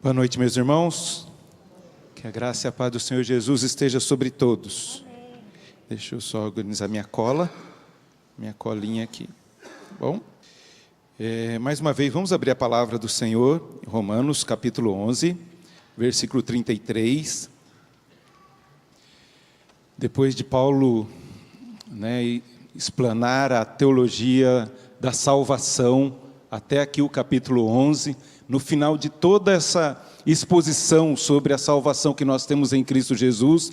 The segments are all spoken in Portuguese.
Boa noite, meus irmãos. Que a graça e a paz do Senhor Jesus esteja sobre todos. Amém. Deixa eu só organizar minha colinha aqui. Bom, mais uma vez, vamos abrir a palavra do Senhor, em Romanos, capítulo 11, versículo 33. Depois de Paulo explanar a teologia da salvação, até aqui o capítulo 11, no final de toda essa exposição sobre a salvação que nós temos em Cristo Jesus,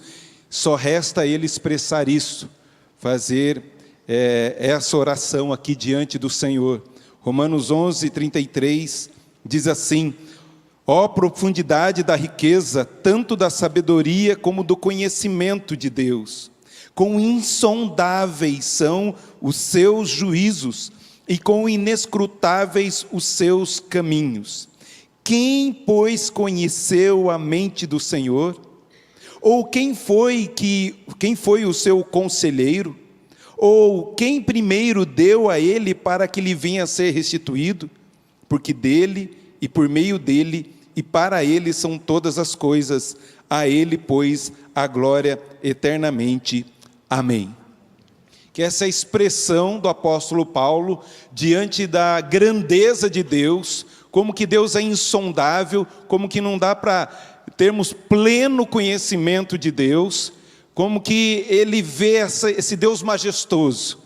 só resta ele expressar isso, fazer essa oração aqui diante do Senhor. Romanos 11, 33, diz assim: ó profundidade da riqueza, tanto da sabedoria como do conhecimento de Deus! Quão insondáveis são os seus juízos, e quão inescrutáveis os seus caminhos. Quem, pois, conheceu a mente do Senhor? Ou quem foi o seu conselheiro? Ou quem primeiro deu a ele para que lhe venha a ser restituído? Porque dele, e por meio dele, e para ele são todas as coisas. A ele, pois, a glória eternamente. Amém. Que essa expressão do apóstolo Paulo, diante da grandeza de Deus, como que Deus é insondável, como que não dá para termos pleno conhecimento de Deus, como que ele vê esse Deus majestoso,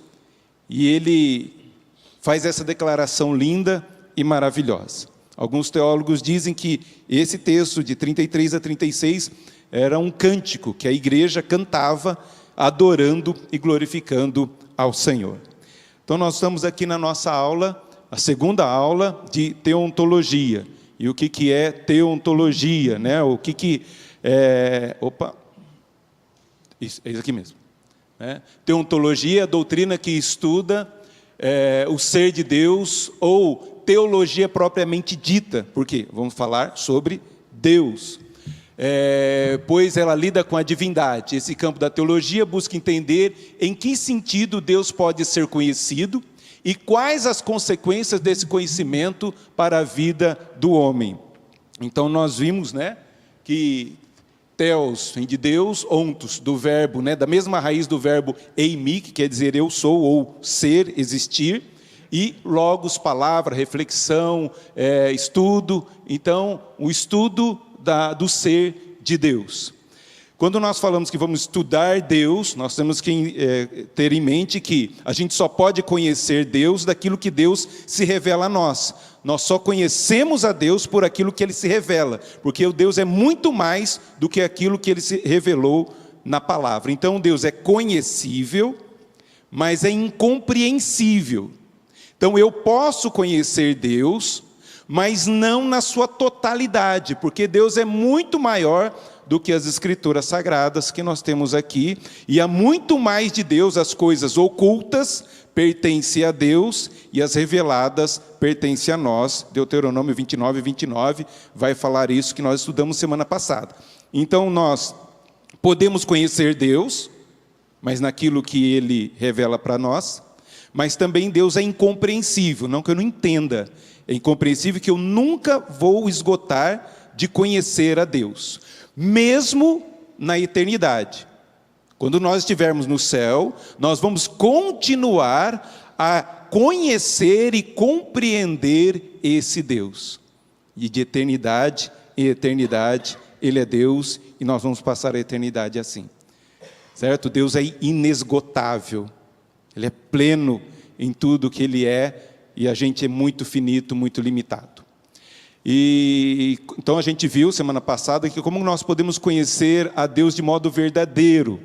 e ele faz essa declaração linda e maravilhosa. Alguns teólogos dizem que esse texto de 33 a 36 era um cântico que a igreja cantava, adorando e glorificando ao Senhor. Então nós estamos aqui na nossa aula, a segunda aula de teontologia. E o que é teontologia, né? O que é... Isso, é isso aqui mesmo. Teontologia é a doutrina que estuda o ser de Deus, ou teologia propriamente dita. Por quê? Vamos falar sobre Deus. Pois ela lida com a divindade. Esse campo da teologia busca entender em que sentido Deus pode ser conhecido e quais as consequências desse conhecimento para a vida do homem. Então nós vimos, que Theos vem de Deus, ontos do verbo, da mesma raiz do verbo eimi, que quer dizer eu sou, ou ser, existir, e logos, palavra, reflexão, estudo. Então o estudo do ser de Deus. Quando nós falamos que vamos estudar Deus, nós temos que ter em mente que a gente só pode conhecer Deus daquilo que Deus se revela a nós. Nós só conhecemos a Deus por aquilo que Ele se revela, porque o Deus é muito mais do que aquilo que Ele se revelou na palavra. Então Deus é conhecível, mas é incompreensível. Então eu posso conhecer Deus, mas não na sua totalidade, porque Deus é muito maior do que as escrituras sagradas que nós temos aqui, e há muito mais de Deus. As coisas ocultas pertencem a Deus, e as reveladas pertencem a nós. Deuteronômio 29, 29 vai falar isso que nós estudamos semana passada. Então nós podemos conhecer Deus, mas naquilo que Ele revela para nós, mas também Deus é incompreensível, não que eu não entenda, é incompreensível, que eu nunca vou esgotar de conhecer a Deus, mesmo na eternidade. Quando nós estivermos no céu, nós vamos continuar a conhecer e compreender esse Deus. E de eternidade em eternidade, Ele é Deus, e nós vamos passar a eternidade assim. Certo? Deus é inesgotável, Ele é pleno em tudo que Ele é, e a gente é muito finito, muito limitado. E então a gente viu semana passada que como nós podemos conhecer a Deus de modo verdadeiro,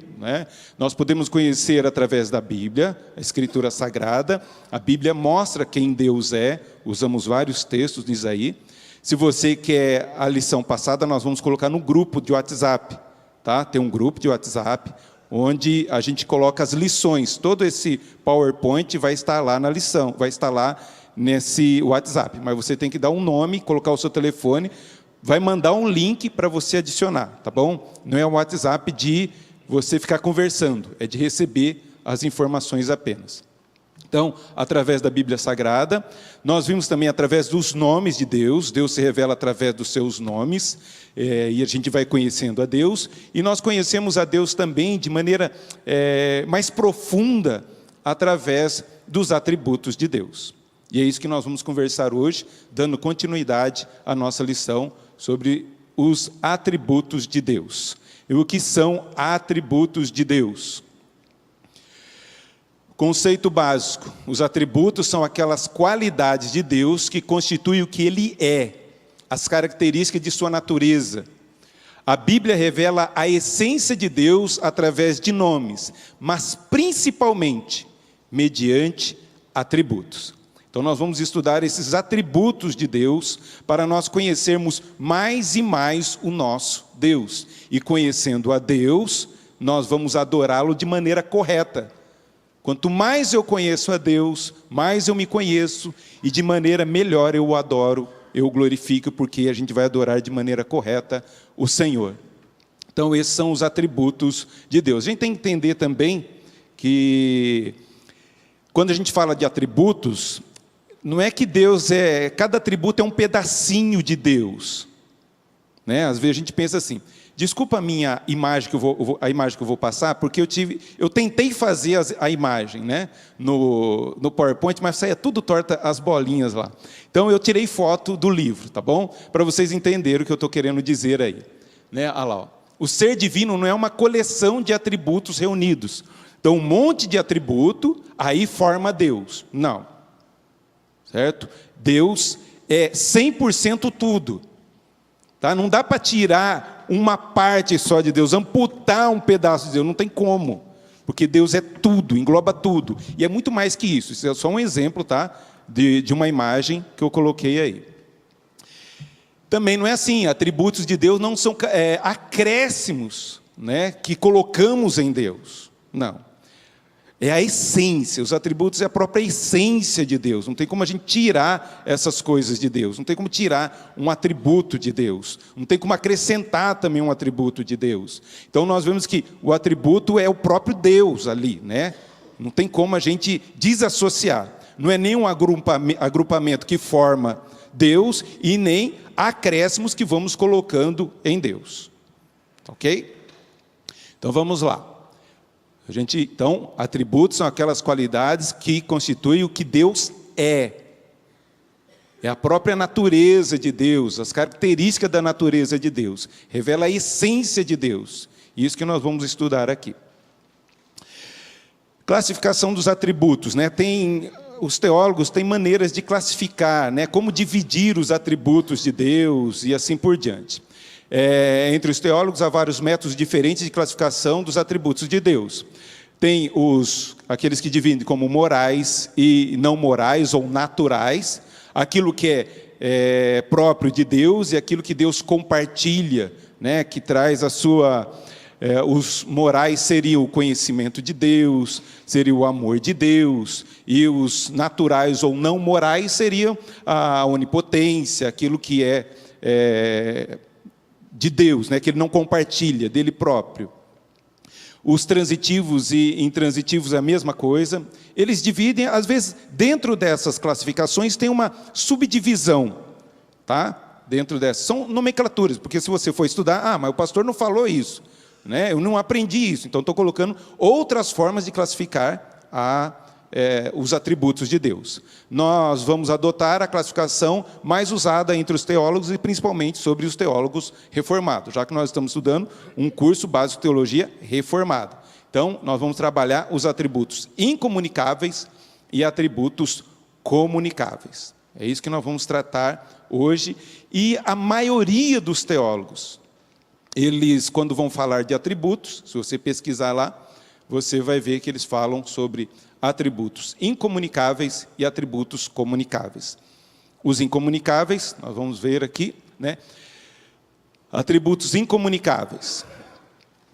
Nós podemos conhecer através da Bíblia, a Escritura Sagrada. A Bíblia mostra quem Deus é, usamos vários textos nisso aí. Se você quer a lição passada, nós vamos colocar no grupo de WhatsApp, tá? Tem um grupo de WhatsApp, onde a gente coloca as lições. Todo esse PowerPoint vai estar lá na lição, vai estar lá nesse WhatsApp. Mas você tem que dar um nome, colocar o seu telefone, vai mandar um link para você adicionar, tá bom? Não é um WhatsApp de você ficar conversando, é de receber as informações apenas. Então, através da Bíblia Sagrada, nós vimos também através dos nomes de Deus. Deus se revela através dos seus nomes, e a gente vai conhecendo a Deus. E nós conhecemos a Deus também de maneira mais profunda, através dos atributos de Deus. E é isso que nós vamos conversar hoje, dando continuidade à nossa lição sobre os atributos de Deus. E o que são atributos de Deus? Conceito básico: os atributos são aquelas qualidades de Deus que constituem o que Ele é, as características de sua natureza. A Bíblia revela a essência de Deus através de nomes, mas principalmente mediante atributos. Então nós vamos estudar esses atributos de Deus para nós conhecermos mais e mais o nosso Deus. E conhecendo a Deus, nós vamos adorá-lo de maneira correta. Quanto mais eu conheço a Deus, mais eu me conheço, e de maneira melhor eu o adoro, eu o glorifico, porque a gente vai adorar de maneira correta o Senhor. Então esses são os atributos de Deus. A gente tem que entender também que, quando a gente fala de atributos, não é que Deus cada atributo é um pedacinho de Deus, né? Às vezes a gente pensa assim, desculpa a minha imagem a imagem que eu vou passar, porque eu tentei fazer a imagem, né, no PowerPoint, mas saía tudo torta as bolinhas lá. Então eu tirei foto do livro, tá bom? Para vocês entenderem o que eu estou querendo dizer aí, né? Olha lá, ó. O ser divino não é uma coleção de atributos reunidos. Então um monte de atributo aí forma Deus. Não. Certo? Deus é 100% tudo. Tá? Não dá para tirar uma parte só de Deus, amputar um pedaço de Deus, não tem como. Porque Deus é tudo, engloba tudo. E é muito mais que isso. Isso é só um exemplo, tá? de uma imagem que eu coloquei aí. Também não é assim, atributos de Deus não são acréscimos, né, que colocamos em Deus. Não. É a essência, os atributos é a própria essência de Deus. Não tem como a gente tirar essas coisas de Deus. Não tem como tirar um atributo de Deus. Não tem como acrescentar também um atributo de Deus. Então nós vemos que o atributo é o próprio Deus ali, né? Não tem como a gente desassociar. Não é nem um agrupamento que forma Deus e nem acréscimos que vamos colocando em Deus. Ok? Então vamos lá. Então, atributos são aquelas qualidades que constituem o que Deus é. É a própria natureza de Deus, as características da natureza de Deus. Revela a essência de Deus. Isso que nós vamos estudar aqui. Classificação dos atributos, né? Os teólogos têm maneiras de classificar, né? Como dividir os atributos de Deus e assim por diante. Entre os teólogos há vários métodos diferentes de classificação dos atributos de Deus. Tem aqueles que dividem como morais e não morais ou naturais, aquilo que é próprio de Deus e aquilo que Deus compartilha, né, que traz a sua... os morais seriam o conhecimento de Deus, seria o amor de Deus, e os naturais ou não morais seriam a onipotência, aquilo que é de Deus, né, que Ele não compartilha, dele próprio. Os transitivos e intransitivos é a mesma coisa. Eles dividem, às vezes, dentro dessas classificações, tem uma subdivisão, tá? Dentro dessas. São nomenclaturas, porque se você for estudar, mas o pastor não falou isso, né? Eu não aprendi isso, então estou colocando outras formas de classificar os atributos de Deus. Nós vamos adotar a classificação mais usada entre os teólogos e principalmente sobre os teólogos reformados, já que nós estamos estudando um curso básico de teologia reformada. Então, nós vamos trabalhar os atributos incomunicáveis e atributos comunicáveis. É isso que nós vamos tratar hoje. E a maioria dos teólogos, eles, quando vão falar de atributos, se você pesquisar lá, você vai ver que eles falam sobre atributos incomunicáveis e atributos comunicáveis. Os incomunicáveis, nós vamos ver aqui, né? Atributos incomunicáveis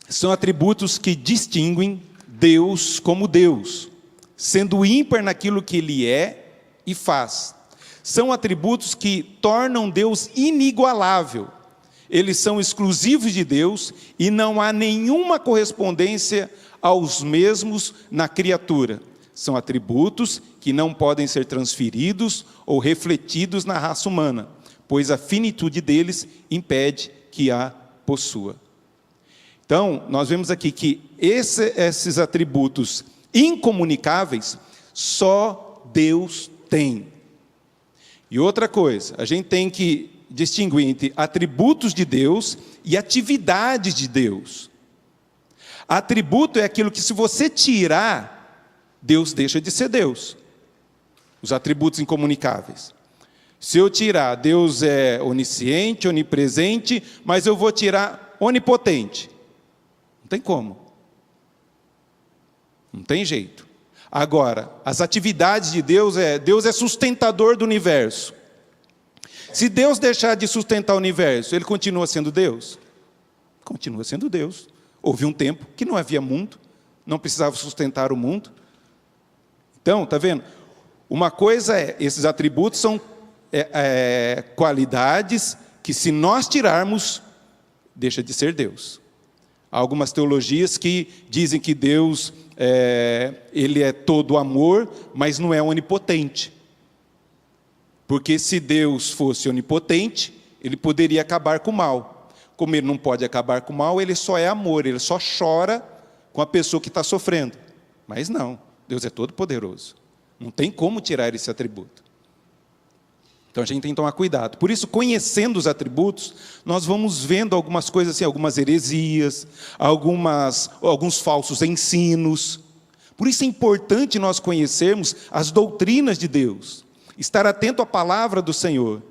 são atributos que distinguem Deus como Deus, sendo ímpar naquilo que Ele é e faz. São atributos que tornam Deus inigualável. Eles são exclusivos de Deus e não há nenhuma correspondência aos mesmos na criatura. São atributos que não podem ser transferidos ou refletidos na raça humana, pois a finitude deles impede que a possua. Então, nós vemos aqui que esses atributos incomunicáveis só Deus tem. E outra coisa, a gente tem que distinguir entre atributos de Deus e atividades de Deus. Atributo é aquilo que, se você tirar, Deus deixa de ser Deus. Os atributos incomunicáveis. Se eu tirar, Deus é onisciente, onipresente, mas eu vou tirar onipotente. Não tem como. Não tem jeito. Agora, as atividades de Deus é sustentador do universo. Se Deus deixar de sustentar o universo, Ele continua sendo Deus? Continua sendo Deus. Houve um tempo que não havia mundo, não precisava sustentar o mundo. Então, está vendo? Uma coisa esses atributos são qualidades que, se nós tirarmos, deixa de ser Deus. Há algumas teologias que dizem que Deus, Ele é todo amor, mas não é onipotente. Porque se Deus fosse onipotente, Ele poderia acabar com o mal. Como Ele não pode acabar com o mal, Ele só é amor, Ele só chora com a pessoa que está sofrendo. Mas não, Deus é todo poderoso. Não tem como tirar esse atributo. Então a gente tem que tomar cuidado. Por isso, conhecendo os atributos, nós vamos vendo algumas coisas assim, algumas heresias, alguns falsos ensinos. Por isso é importante nós conhecermos as doutrinas de Deus, estar atento à palavra do Senhor,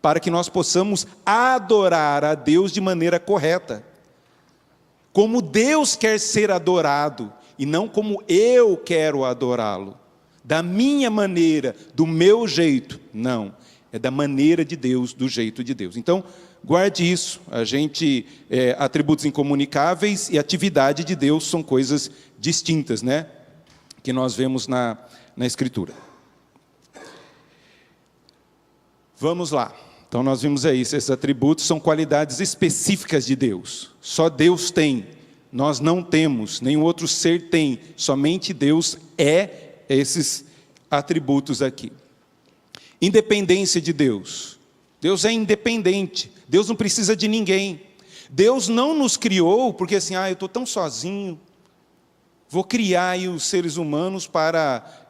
para que nós possamos adorar a Deus de maneira correta. Como Deus quer ser adorado, e não como eu quero adorá-lo. Da minha maneira, do meu jeito. Não. É da maneira de Deus, do jeito de Deus. Então, guarde isso. Atributos incomunicáveis e atividade de Deus são coisas distintas, né? Que nós vemos na Escritura. Vamos lá. Então, nós vimos aí, esses atributos são qualidades específicas de Deus. Só Deus tem. Nós não temos, nenhum outro ser tem. Somente Deus é esses atributos aqui. Independência de Deus. Deus é independente. Deus não precisa de ninguém. Deus não nos criou porque assim, eu estou tão sozinho. Vou criar aí os seres humanos para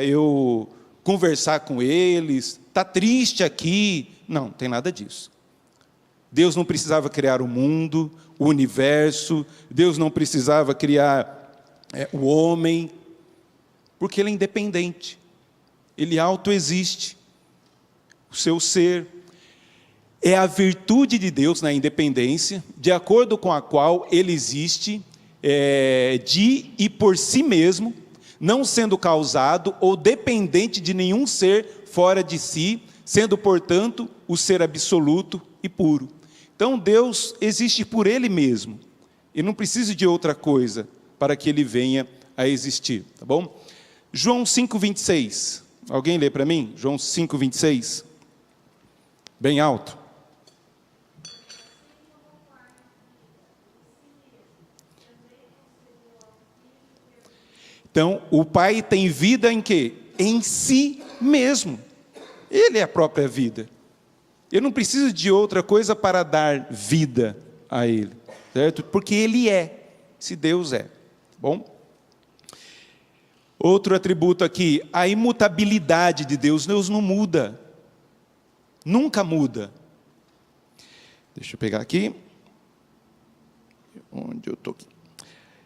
eu conversar com eles. Está triste aqui. Não, não tem nada disso. Deus não precisava criar o mundo, o universo. Deus não precisava criar o homem. Porque Ele é independente. Ele autoexiste. O seu ser é a virtude de Deus na independência, de acordo com a qual Ele existe de e por si mesmo, não sendo causado ou dependente de nenhum ser fora de si, sendo, portanto, o ser absoluto e puro. Então, Deus existe por Ele mesmo. Ele não precisa de outra coisa para que Ele venha a existir. Tá bom? João 5,26. Alguém lê para mim? João 5,26. Bem alto. Então, o Pai tem vida em quê? Em si mesmo. Ele é a própria vida. Ele não precisa de outra coisa para dar vida a Ele. Certo? Porque Ele é. Se Deus é. Bom? Outro atributo aqui, a imutabilidade de Deus. Deus não muda. Nunca muda. Deixa eu pegar aqui. Onde eu estou aqui?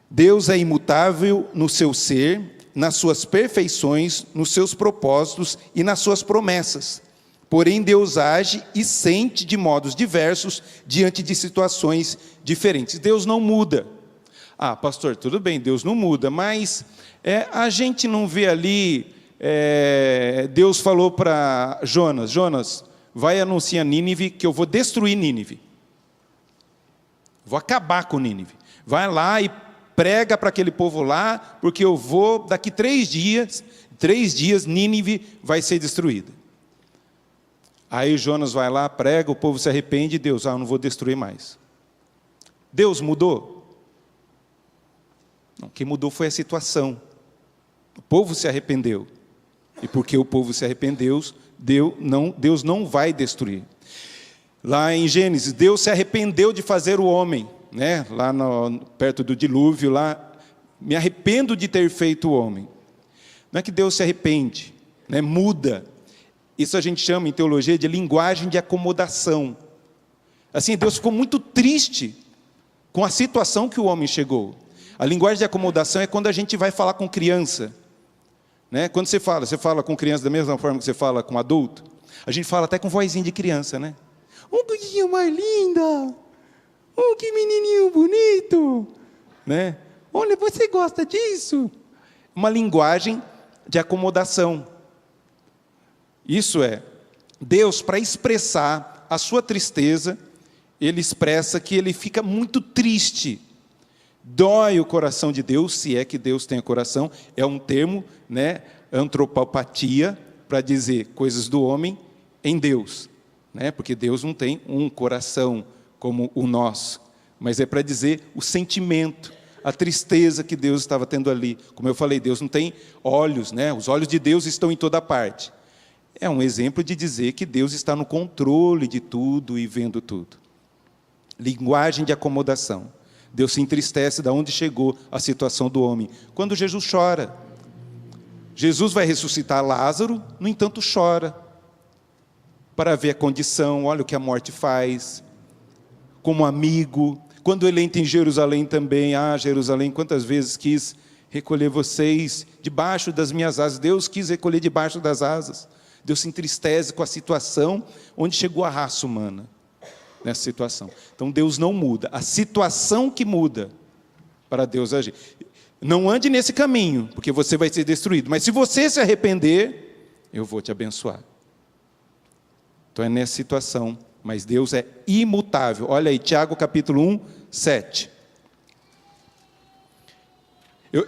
Deus é imutável no seu ser, nas suas perfeições, nos seus propósitos e nas suas promessas. Porém, Deus age e sente de modos diversos diante de situações diferentes. Deus não muda. Pastor, tudo bem, Deus não muda, mas a gente não vê ali, Deus falou para Jonas, vai anunciar a Nínive que eu vou destruir Nínive. Vou acabar com Nínive. Vai lá e prega para aquele povo lá, porque eu vou, daqui 3 dias, Nínive vai ser destruída. Aí Jonas vai lá, prega, o povo se arrepende, e Deus, eu não vou destruir mais. Deus mudou? Não, quem mudou foi a situação. O povo se arrependeu. E porque o povo se arrependeu, Deus não vai destruir. Lá em Gênesis, Deus se arrependeu de fazer o homem, né? Lá perto do dilúvio, lá, me arrependo de ter feito o homem. Não é que Deus se arrepende, né? Muda. Isso a gente chama em teologia de linguagem de acomodação. Assim, Deus ficou muito triste com a situação que o homem chegou. A linguagem de acomodação é quando a gente vai falar com criança, né? Quando você fala com criança da mesma forma que você fala com adulto? A gente fala até com vozinha de criança, né? Coisinha mais linda! Que menininho bonito! Né? Olha, você gosta disso? Uma linguagem de acomodação. Isso é, Deus, para expressar a sua tristeza, Ele expressa que Ele fica muito triste. Dói o coração de Deus, se é que Deus tem coração, é um termo, né, antropopatia, para dizer coisas do homem em Deus, né, porque Deus não tem um coração como o nosso, mas é para dizer o sentimento, a tristeza que Deus estava tendo ali. Como eu falei, Deus não tem olhos, né, os olhos de Deus estão em toda parte. É um exemplo de dizer que Deus está no controle de tudo e vendo tudo. Linguagem de acomodação. Deus se entristece de onde chegou a situação do homem. Quando Jesus chora. Jesus vai ressuscitar Lázaro, no entanto chora. Para ver a condição, olha o que a morte faz. Como amigo. Quando ele entra em Jerusalém também. Jerusalém, quantas vezes quis recolher vocês debaixo das minhas asas. Deus quis recolher debaixo das asas. Deus se entristece com a situação onde chegou a raça humana. Nessa situação. Então Deus não muda. A situação que muda para Deus agir. Não ande nesse caminho, porque você vai ser destruído. Mas se você se arrepender, eu vou te abençoar. Então é nessa situação. Mas Deus é imutável. Olha aí, Tiago capítulo 1, 7.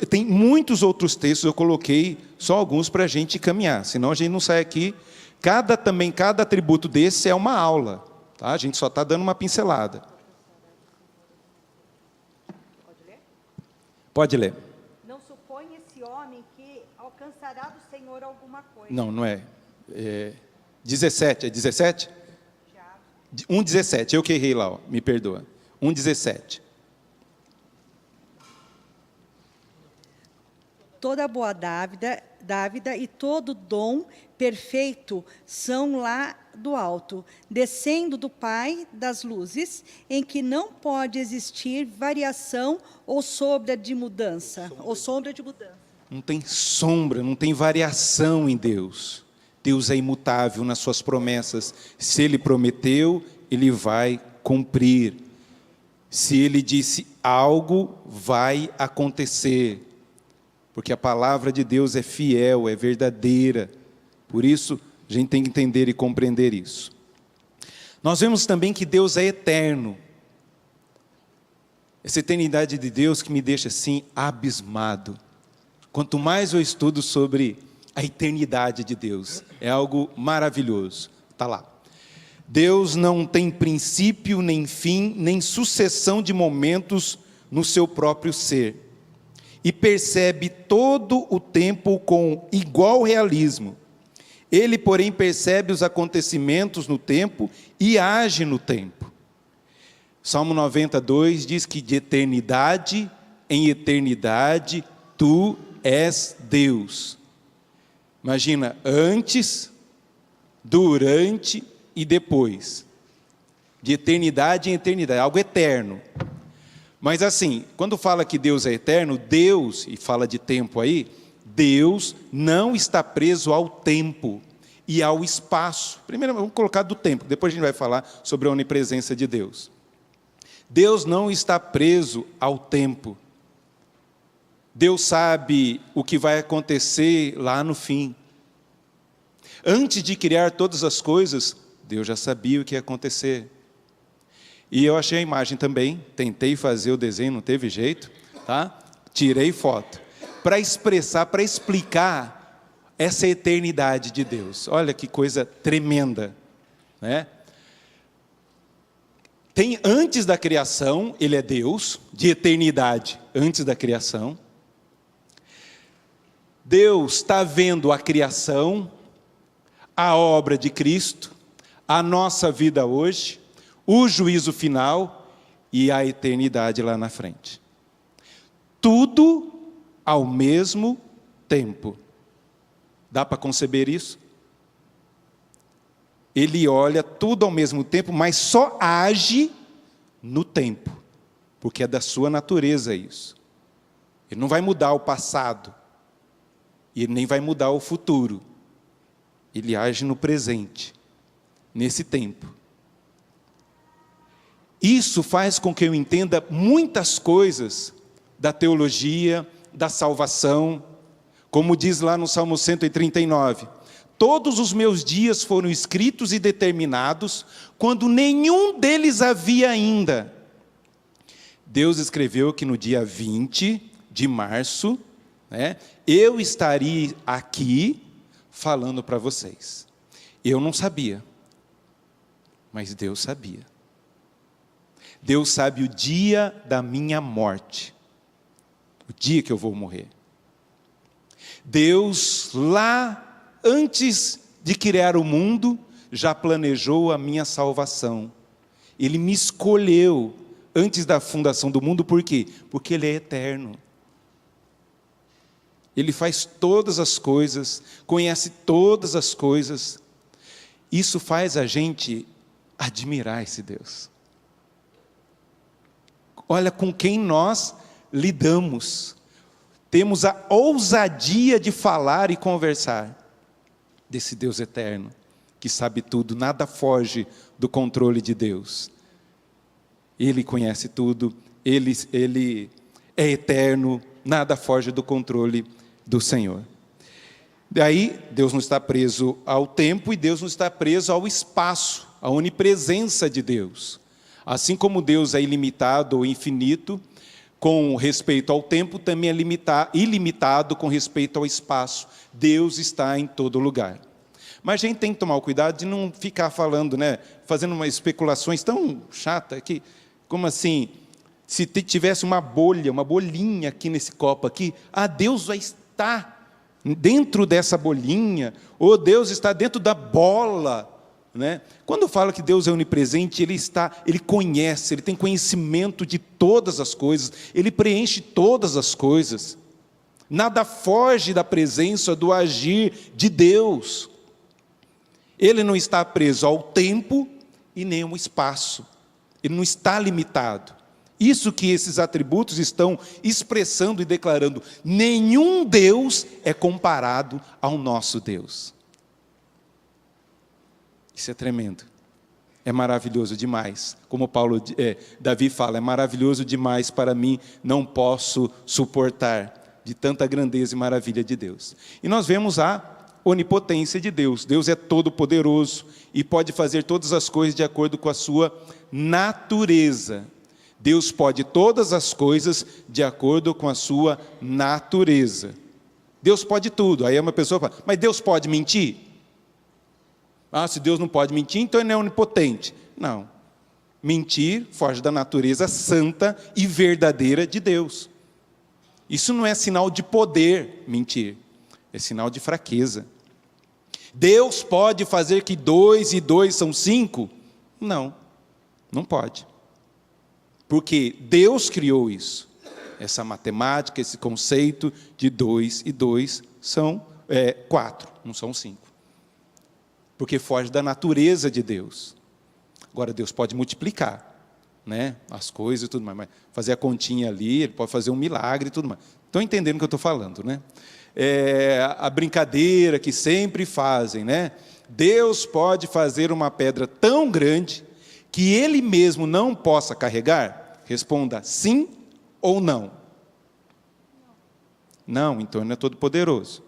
Tem muitos outros textos, eu coloquei só alguns para a gente caminhar. Senão a gente não sai aqui. Cada atributo desse é uma aula. Tá? A gente só está dando uma pincelada. Pode ler? Pode ler. Não supõe esse homem que alcançará do Senhor alguma coisa. Não é. 17, é 17? Já. 1,17, eu que errei lá, ó, me perdoa. 1,17. Toda boa dávida e todo dom perfeito são lá do alto, descendo do Pai das luzes, em que não pode existir variação ou sombra de mudança. Não tem sombra, não tem variação em Deus. Deus é imutável nas suas promessas. Se Ele prometeu, Ele vai cumprir. Se Ele disse algo, vai acontecer. Porque a palavra de Deus é fiel, é verdadeira. Por isso, a gente tem que entender e compreender isso. Nós vemos também que Deus é eterno. Essa eternidade de Deus que me deixa assim abismado. Quanto mais eu estudo sobre a eternidade de Deus, é algo maravilhoso. Está lá. Deus não tem princípio, nem fim, nem sucessão de momentos no seu próprio ser. E percebe todo o tempo com igual realismo. Ele, porém, percebe os acontecimentos no tempo e age no tempo. Salmo 92 diz que de eternidade em eternidade tu és Deus. Imagina, antes, durante e depois. De eternidade em eternidade, algo eterno. Mas assim, quando fala que Deus é eterno, Deus, e fala de tempo aí, Deus não está preso ao tempo e ao espaço. Primeiro vamos colocar do tempo, depois a gente vai falar sobre a onipresença de Deus. Deus não está preso ao tempo. Deus sabe o que vai acontecer lá no fim. Antes de criar todas as coisas, Deus já sabia o que ia acontecer. E eu achei a imagem também, tentei fazer o desenho, não teve jeito, tá? Tirei foto, para expressar, para explicar essa eternidade de Deus. Olha que coisa tremenda, né? Tem antes da criação, Ele é Deus, de eternidade, antes da criação. Deus está vendo a criação, a obra de Cristo, a nossa vida hoje, o juízo final e a eternidade lá na frente. Tudo ao mesmo tempo. Dá para conceber isso? Ele olha tudo ao mesmo tempo, mas só age no tempo, porque é da sua natureza isso. Ele não vai mudar o passado, e ele nem vai mudar o futuro. Ele age no presente, nesse tempo. Isso faz com que eu entenda muitas coisas da teologia, da salvação, como diz lá no Salmo 139. Todos os meus dias foram escritos e determinados, quando nenhum deles havia ainda. Deus escreveu que no dia 20 de março, eu estaria aqui falando para vocês. Eu não sabia, mas Deus sabia. Deus sabe o dia da minha morte, o dia que eu vou morrer. Deus, lá antes de criar o mundo, já planejou a minha salvação. Ele me escolheu antes da fundação do mundo, por quê? Porque Ele é eterno. Ele faz todas as coisas, conhece todas as coisas. Isso faz a gente admirar esse Deus. Olha com quem nós lidamos. Temos a ousadia de falar e conversar desse Deus eterno, que sabe tudo, nada foge do controle de Deus. Ele conhece tudo, Ele é eterno, nada foge do controle do Senhor. Daí, Deus não está preso ao tempo e Deus não está preso ao espaço, à onipresença de Deus. Assim como Deus é ilimitado ou infinito, com respeito ao tempo, também é ilimitado com respeito ao espaço. Deus está em todo lugar. Mas a gente tem que tomar o cuidado de não ficar falando, fazendo umas especulações tão chatas, que, como assim, se tivesse uma bolinha aqui nesse copo aqui, Deus vai estar dentro dessa bolinha, ou Deus está dentro da bola. Quando fala que Deus é onipresente, Ele conhece, Ele tem conhecimento de todas as coisas, Ele preenche todas as coisas. Nada foge da presença, do agir de Deus. Ele não está preso ao tempo e nem ao espaço. Ele não está limitado. Isso que esses atributos estão expressando e declarando. Nenhum Deus é comparado ao nosso Deus. Isso é tremendo. É maravilhoso demais. Como Davi fala, é maravilhoso demais para mim, não posso suportar, de tanta grandeza e maravilha de Deus. E nós vemos a onipotência de Deus. Deus é todo poderoso e pode fazer todas as coisas de acordo com a sua natureza. Deus pode todas as coisas de acordo com a sua natureza. Deus pode tudo. Aí uma pessoa fala, mas Deus pode mentir? Se Deus não pode mentir, então Ele é onipotente. Não. Mentir foge da natureza santa e verdadeira de Deus. Isso não é sinal de poder, mentir. É sinal de fraqueza. Deus pode fazer que 2 e 2 são 5? Não, não pode. Porque Deus criou isso. Essa matemática, esse conceito de 2 e 2 são 4, não são 5. Porque foge da natureza de Deus. Agora, Deus pode multiplicar, as coisas e tudo mais, mas fazer a continha ali, Ele pode fazer um milagre e tudo mais. Estão entendendo o que eu estou falando, a brincadeira que sempre fazem, Deus pode fazer uma pedra tão grande que Ele mesmo não possa carregar? Responda sim ou não. Não, então Ele não é todo poderoso.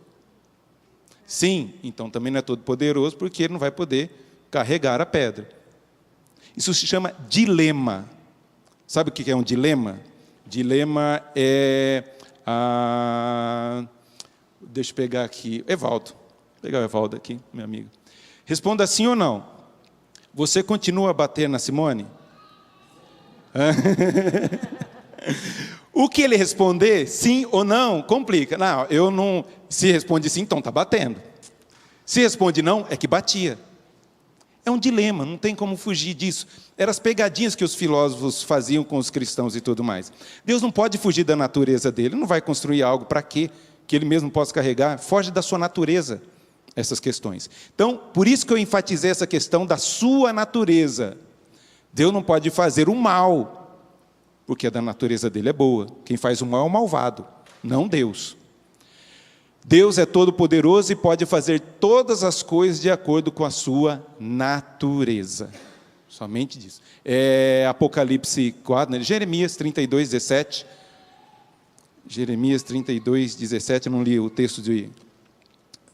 Sim, então também não é todo poderoso, porque Ele não vai poder carregar a pedra. Isso se chama dilema. Sabe o que é um dilema? Dilema é... Deixa eu pegar aqui. Evaldo. Vou pegar o Evaldo aqui, meu amigo. Responda sim ou não. Você continua a bater na Simone? O que ele responder, sim ou não, complica. Não, eu não. Se responde sim, então está batendo. Se responde não, é que batia. É um dilema, não tem como fugir disso. Eram as pegadinhas que os filósofos faziam com os cristãos e tudo mais. Deus não pode fugir da natureza dele, não vai construir algo para quê? Que ele mesmo possa carregar. Foge da sua natureza, essas questões. Então, por isso que eu enfatizei essa questão da sua natureza. Deus não pode fazer o mal, porque a da natureza dele é boa. Quem faz o mal é o malvado, não Deus. Deus é todo-poderoso e pode fazer todas as coisas de acordo com a sua natureza. Somente disso. Apocalipse 4, né? Jeremias 32, 17. Jeremias 32, 17, eu não li o texto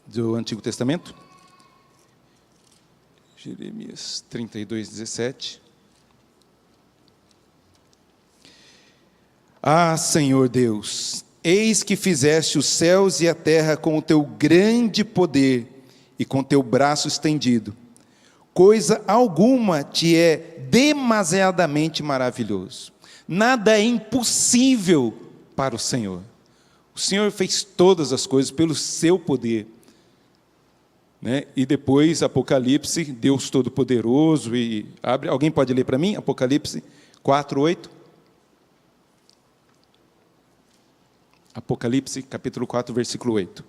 do Antigo Testamento. Jeremias 32, 17. Ah, Senhor Deus, eis que fizeste os céus e a terra com o teu grande poder e com teu braço estendido. Coisa alguma te é demasiadamente maravilhoso. Nada é impossível para o Senhor. O Senhor fez todas as coisas pelo seu poder. Né? E depois, Apocalipse, Deus Todo-Poderoso. Alguém pode ler para mim? Apocalipse 4, 8. Apocalipse, capítulo 4, versículo 8.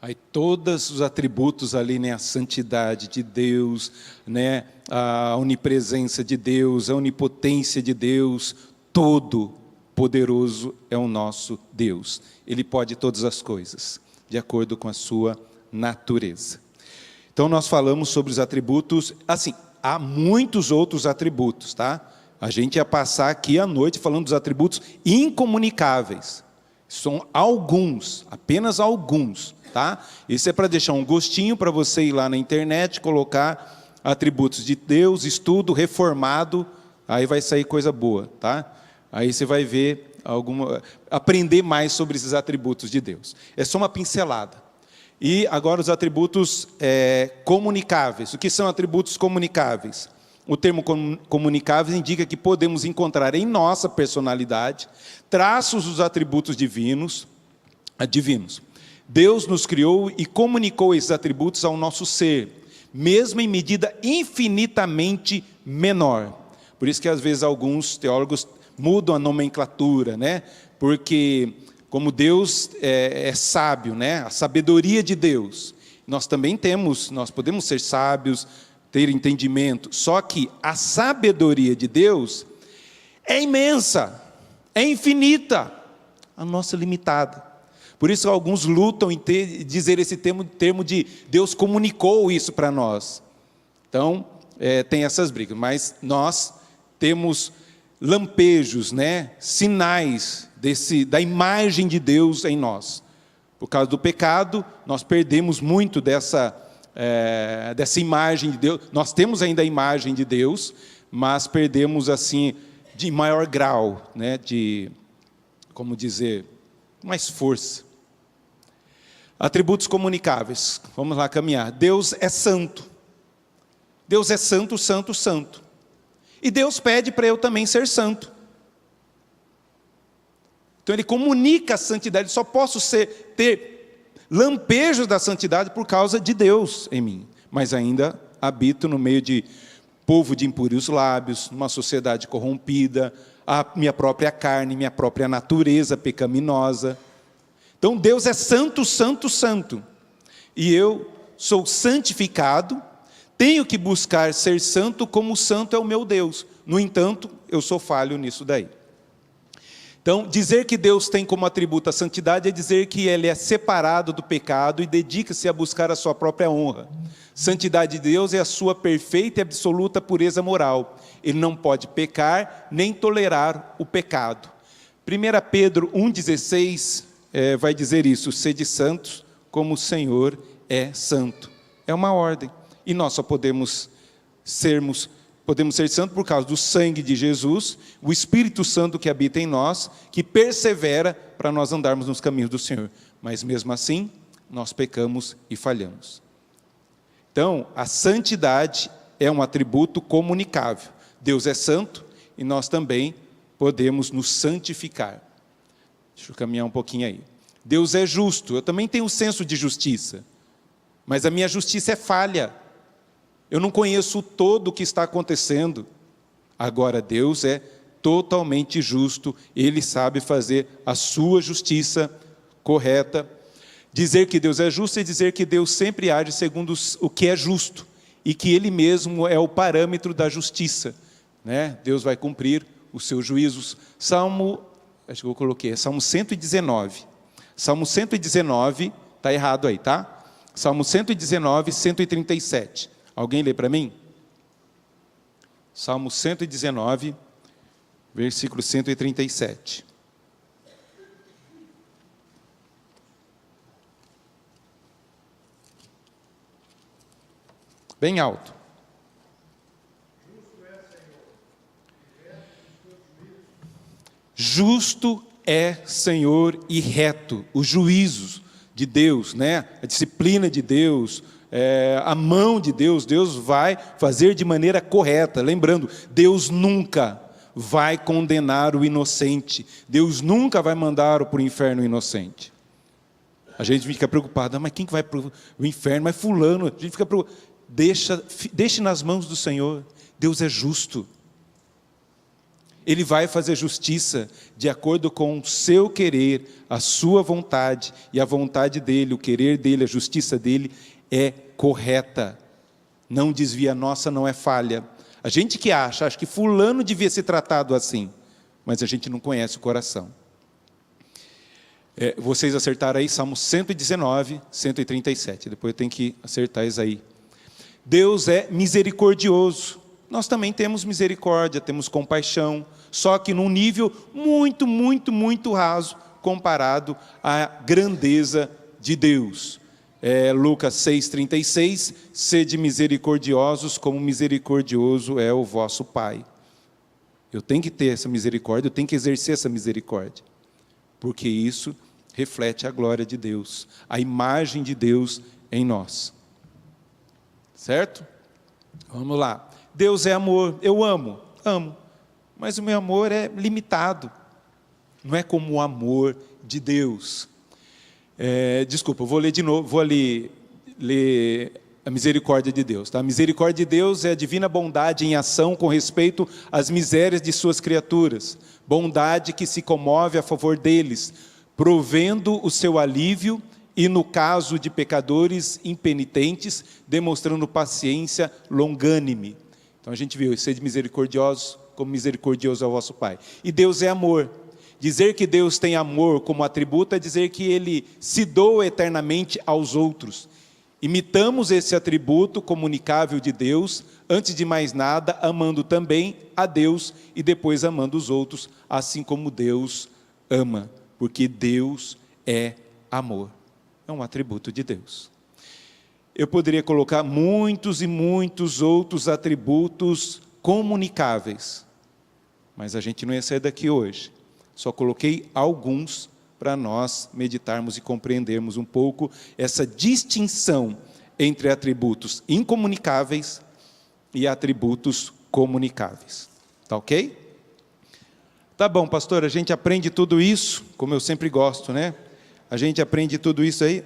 Aí todos os atributos ali, né, a santidade de Deus, né, a onipresença de Deus, a onipotência de Deus, todo poderoso é o nosso Deus. Ele pode todas as coisas, de acordo com a sua natureza. Então nós falamos sobre os atributos, assim, há muitos outros atributos, tá? A gente ia passar aqui à noite falando dos atributos incomunicáveis. São alguns, apenas alguns. Tá? Isso é para deixar um gostinho para você ir lá na internet, colocar atributos de Deus, estudo reformado, aí vai sair coisa boa, tá? Aí você vai ver aprender mais sobre esses atributos de Deus. É só uma pincelada. E agora os atributos comunicáveis. O que são atributos comunicáveis? O termo comunicáveis indica que podemos encontrar em nossa personalidade traços dos atributos divinos. Deus nos criou e comunicou esses atributos ao nosso ser, mesmo em medida infinitamente menor. Por isso que às vezes alguns teólogos mudam a nomenclatura, né? Porque como Deus é sábio, né? A sabedoria de Deus, nós podemos ser sábios, ter entendimento, só que a sabedoria de Deus é imensa, é infinita, a nossa é limitada. Por isso alguns lutam em dizer esse termo de Deus comunicou isso para nós. Então, tem essas brigas, mas nós temos lampejos, né, sinais da imagem de Deus em nós. Por causa do pecado, nós perdemos muito dessa imagem de Deus. Nós temos ainda a imagem de Deus, mas perdemos assim de maior grau, né, como dizer, mais força. Atributos comunicáveis. Vamos lá caminhar. Deus é santo. Deus é santo, santo, santo. E Deus pede para eu também ser santo. Então Ele comunica a santidade. Só posso ter lampejos da santidade por causa de Deus em mim. Mas ainda habito no meio de povo de impuros lábios, numa sociedade corrompida, a minha própria carne, minha própria natureza pecaminosa. Então Deus é santo, santo, santo. E eu sou santificado, tenho que buscar ser santo como o santo é o meu Deus. No entanto, eu sou falho nisso daí. Então, dizer que Deus tem como atributo a santidade é dizer que Ele é separado do pecado e dedica-se a buscar a sua própria honra. Santidade de Deus é a sua perfeita e absoluta pureza moral. Ele não pode pecar nem tolerar o pecado. 1 Pedro 1,16 vai dizer isso: sede santos como o Senhor é santo. É uma ordem. E nós só podemos ser santos por causa do sangue de Jesus, o Espírito Santo que habita em nós, que persevera para nós andarmos nos caminhos do Senhor. Mas mesmo assim, nós pecamos e falhamos. Então, a santidade é um atributo comunicável. Deus é santo e nós também podemos nos santificar. Deixa eu caminhar um pouquinho aí. Deus é justo, eu também tenho um senso de justiça, mas a minha justiça é falha. Eu não conheço todo o que está acontecendo. Agora, Deus é totalmente justo, Ele sabe fazer a sua justiça correta. Dizer que Deus é justo é dizer que Deus sempre age segundo o que é justo, e que Ele mesmo é o parâmetro da justiça, né? Deus vai cumprir os seus juízos. Salmo 119. Salmo 119, está errado aí, tá? Salmo 119, 137. Alguém lê para mim? Salmo 119, versículo 137. Bem alto. Justo é, Senhor, e reto, os juízos de Deus, né? A disciplina de Deus, a mão de Deus, Deus vai fazer de maneira correta. Lembrando, Deus nunca vai condenar o inocente, Deus nunca vai mandar para o inferno o inocente. A gente fica preocupado, mas quem que vai para o inferno? Mas fulano, a gente fica preocupado. Deixe nas mãos do Senhor, Deus é justo. Ele vai fazer justiça de acordo com o seu querer, a sua vontade, e a vontade dele, o querer dele, a justiça dele é correta. Não desvia, a nossa não é falha. A gente que acha que fulano devia ser tratado assim, mas a gente não conhece o coração. Vocês acertaram aí, Salmo 119, 137. Depois eu tenho que acertar isso aí. Deus é misericordioso. Nós também temos misericórdia, temos compaixão, só que num nível muito, muito, muito raso, comparado à grandeza de Deus. Lucas 6,36, sede misericordiosos, como misericordioso é o vosso Pai. Eu tenho que ter essa misericórdia, eu tenho que exercer essa misericórdia, porque isso reflete a glória de Deus, a imagem de Deus em nós. Certo? Vamos lá. Deus é amor, eu amo, mas o meu amor é limitado, não é como o amor de Deus. Desculpa, eu vou ler de novo, vou ler a misericórdia de Deus. Tá? A misericórdia de Deus é a divina bondade em ação com respeito às misérias de suas criaturas, bondade que se comove a favor deles, provendo o seu alívio, e no caso de pecadores impenitentes, demonstrando paciência longânime. Então a gente viu, sede misericordiosos, como misericordioso é o vosso Pai. E Deus é amor. Dizer que Deus tem amor como atributo é dizer que Ele se doa eternamente aos outros. Imitamos esse atributo comunicável de Deus, antes de mais nada, amando também a Deus e depois amando os outros, assim como Deus ama, porque Deus é amor. É um atributo de Deus. Eu poderia colocar muitos e muitos outros atributos comunicáveis, mas a gente não ia sair daqui hoje. Só coloquei alguns para nós meditarmos e compreendermos um pouco essa distinção entre atributos incomunicáveis e atributos comunicáveis. Tá ok? Tá bom, pastor, a gente aprende tudo isso, como eu sempre gosto, né? A gente aprende tudo isso aí?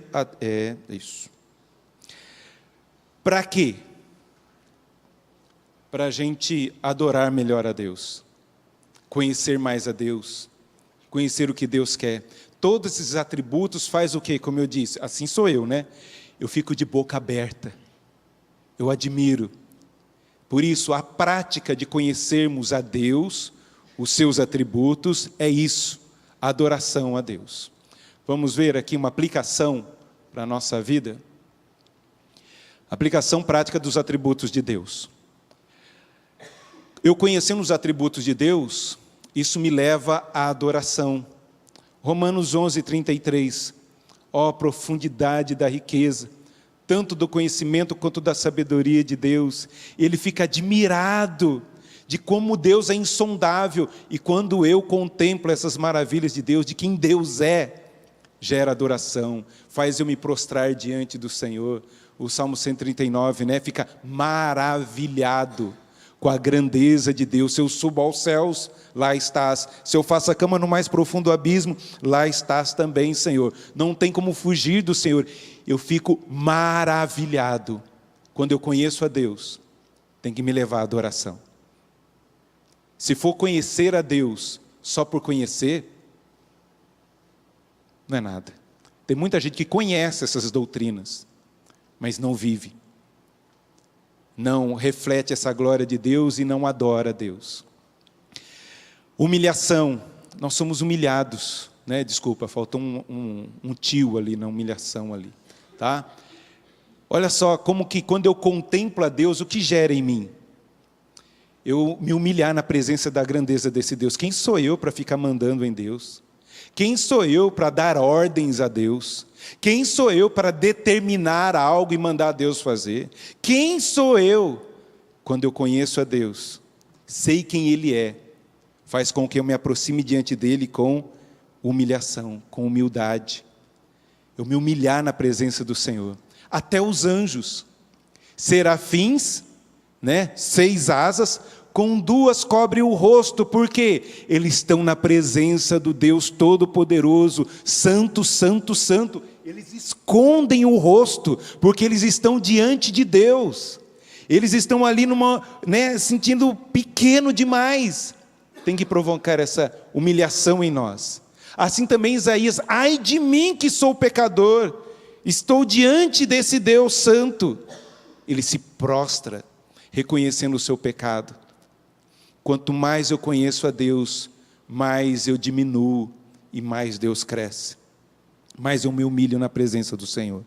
Isso. Para quê? Para a gente adorar melhor a Deus, conhecer mais a Deus, conhecer o que Deus quer. Todos esses atributos faz o quê? Como eu disse, assim sou eu, né? Eu fico de boca aberta, eu admiro. Por isso, a prática de conhecermos a Deus, os seus atributos, é isso, a adoração a Deus. Vamos ver aqui uma aplicação para a nossa vida. Aplicação prática dos atributos de Deus. Eu conhecendo os atributos de Deus, Isso me leva à adoração. Romanos 11:33. Ó profundidade da riqueza, tanto do conhecimento quanto da sabedoria de Deus. Ele fica admirado de como Deus é insondável. E quando eu contemplo essas maravilhas de Deus, de quem Deus é, gera adoração, faz eu me prostrar diante do Senhor. O Salmo 139, né, fica maravilhado com a grandeza de Deus. Se eu subo aos céus, lá estás. Se eu faço a cama no mais profundo abismo, lá estás também, Senhor. Não tem como fugir do Senhor. Eu fico maravilhado. Quando eu conheço a Deus, tem que me levar à adoração. Se for conhecer a Deus só por conhecer, não é nada. Tem muita gente que conhece essas doutrinas, mas não vive. Não reflete essa glória de Deus e não adora a Deus. Humilhação. Nós somos humilhados, né? Desculpa, faltou um tio ali na humilhação ali, tá? Olha só, como que quando eu contemplo a Deus, o que gera em mim? Eu me humilhar na presença da grandeza desse Deus. Quem sou eu para ficar mandando em Deus? Quem sou eu para dar ordens a Deus? Quem sou eu para determinar algo e mandar Deus fazer? Quem sou eu? Quando eu conheço a Deus, sei quem Ele é, faz com que eu me aproxime diante dEle com humilhação, com humildade. Eu me humilhar na presença do Senhor. Até os anjos, serafins, né, 6 asas, com 2 cobrem o rosto, porque eles estão na presença do Deus Todo-Poderoso, Santo, Santo, Santo. Eles escondem o rosto, porque eles estão diante de Deus. Eles estão ali sentindo pequeno demais. Tem que provocar essa humilhação em nós. Assim também Isaías: ai de mim que sou pecador, estou diante desse Deus Santo. Ele se prostra, reconhecendo o seu pecado. Quanto mais eu conheço a Deus, mais eu diminuo e mais Deus cresce. Mais eu me humilho na presença do Senhor.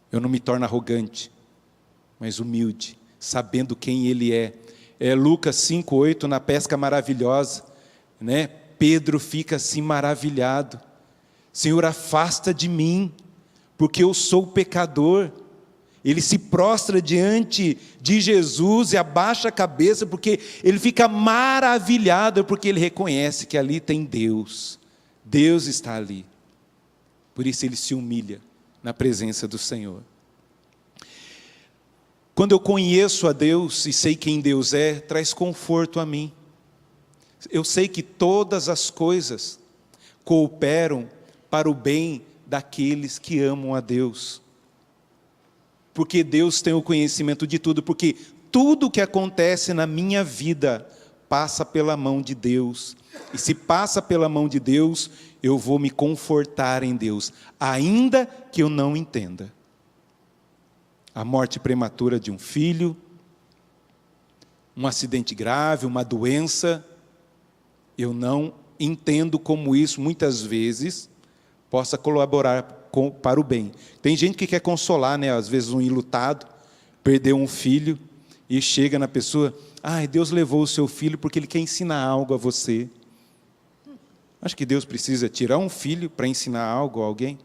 Eu não me torno arrogante, mas humilde, sabendo quem Ele é. Lucas 5:8, na pesca maravilhosa, né? Pedro fica assim maravilhado. Senhor, afasta de mim, porque eu sou pecador. Ele se prostra diante de Jesus e abaixa a cabeça, porque ele fica maravilhado, porque ele reconhece que ali tem Deus. Deus está ali. Por isso ele se humilha na presença do Senhor. Quando eu conheço a Deus e sei quem Deus é, traz conforto a mim. Eu sei que todas as coisas cooperam para o bem daqueles que amam a Deus. Porque Deus tem o conhecimento de tudo, porque tudo que acontece na minha vida passa pela mão de Deus. E se passa pela mão de Deus, eu vou me confortar em Deus, ainda que eu não entenda. A morte prematura de um filho, um acidente grave, uma doença, eu não entendo como isso, muitas vezes, possa colaborar para o bem. Tem gente que quer consolar, né? Às vezes um enlutado, perdeu um filho, e chega na pessoa: Deus levou o seu filho porque Ele quer ensinar algo a você. Acho que Deus precisa tirar um filho para ensinar algo a alguém?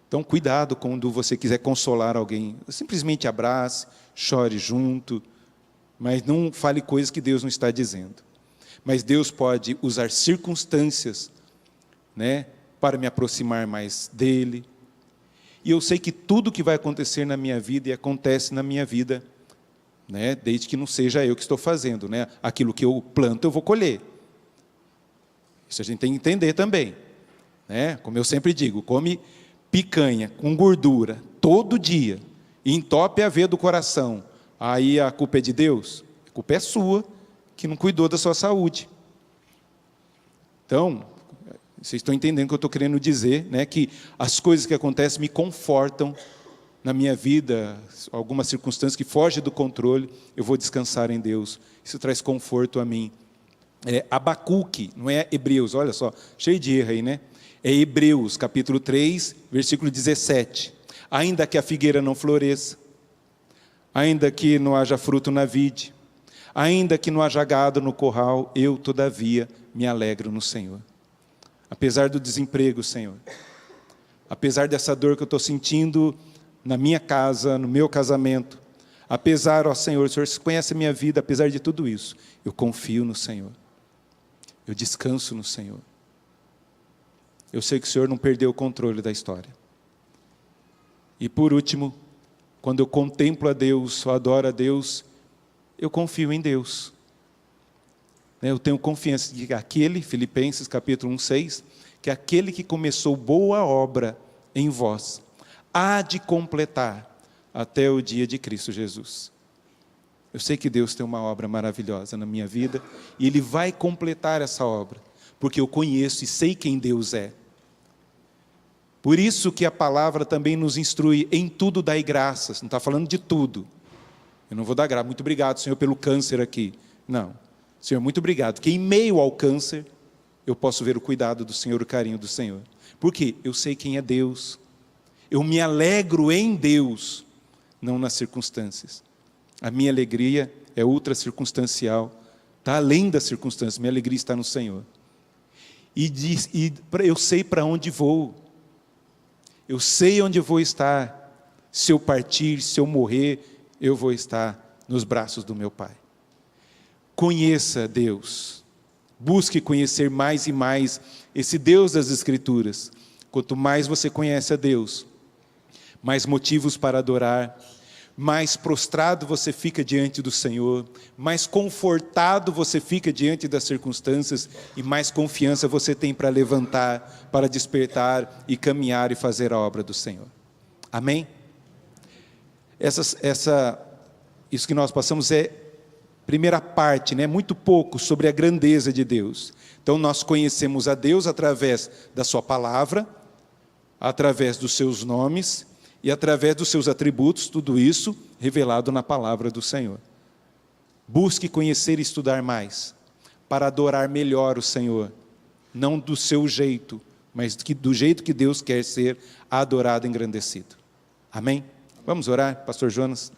Então, cuidado quando você quiser consolar alguém. Simplesmente abrace, chore junto, mas não fale coisas que Deus não está dizendo. Mas Deus pode usar circunstâncias, né, para me aproximar mais dEle. E eu sei que tudo que vai acontecer na minha vida, e acontece na minha vida, né, desde que não seja eu que estou fazendo, né, aquilo que eu planto eu vou colher. Isso a gente tem que entender também, né? Como eu sempre digo, come picanha com gordura todo dia e entope a veia do coração, aí a culpa é de Deus? A culpa é sua, que não cuidou da sua saúde. Então, vocês estão entendendo o que eu estou querendo dizer, né? Que as coisas que acontecem me confortam na minha vida, algumas circunstâncias que fogem do controle, eu vou descansar em Deus. Isso traz conforto a mim. Abacuque, não é Hebreus, olha só, cheio de erro aí, né? É Hebreus, capítulo 3, versículo 17. Ainda que a figueira não floresça, ainda que não haja fruto na vide, Ainda que não haja gado no curral, eu, todavia, me alegro no Senhor. Apesar do desemprego, Senhor, apesar dessa dor que eu estou sentindo na minha casa, no meu casamento, apesar, ó Senhor, o Senhor conhece a minha vida, apesar de tudo isso, eu confio no Senhor. Eu descanso no Senhor. Eu sei que o Senhor não perdeu o controle da história. E por último, quando eu contemplo a Deus, ou adoro a Deus, eu confio em Deus. Eu tenho confiança de que aquele, Filipenses capítulo 1:6, que aquele que começou boa obra em vós, há de completar até o dia de Cristo Jesus. Eu sei que Deus tem uma obra maravilhosa na minha vida, e Ele vai completar essa obra, porque eu conheço e sei quem Deus é. Por isso que a palavra também nos instrui, em tudo dai graças, não está falando de tudo. Eu não vou dar graça, muito obrigado, Senhor, pelo câncer aqui. Não, Senhor, muito obrigado, porque em meio ao câncer, eu posso ver o cuidado do Senhor, o carinho do Senhor. Por quê? Eu sei quem é Deus. Eu me alegro em Deus, não nas circunstâncias. A minha alegria é ultra circunstancial, está além das circunstâncias, minha alegria está no Senhor. E eu sei para onde vou. Eu sei onde eu vou estar. Se eu partir, se eu morrer, eu vou estar nos braços do meu Pai. Conheça Deus. Busque conhecer mais e mais esse Deus das Escrituras. Quanto mais você conhece a Deus, mais motivos para adorar, mais prostrado você fica diante do Senhor, mais confortado você fica diante das circunstâncias e mais confiança você tem para levantar, para despertar e caminhar e fazer a obra do Senhor. Amém? Isso que nós passamos é primeira parte, né? Muito pouco sobre a grandeza de Deus. Então nós conhecemos a Deus através da sua palavra, através dos seus nomes e através dos seus atributos, tudo isso revelado na palavra do Senhor. Busque conhecer e estudar mais, para adorar melhor o Senhor, não do seu jeito, mas do jeito que Deus quer ser adorado e engrandecido. Amém? Vamos orar, pastor Jonas?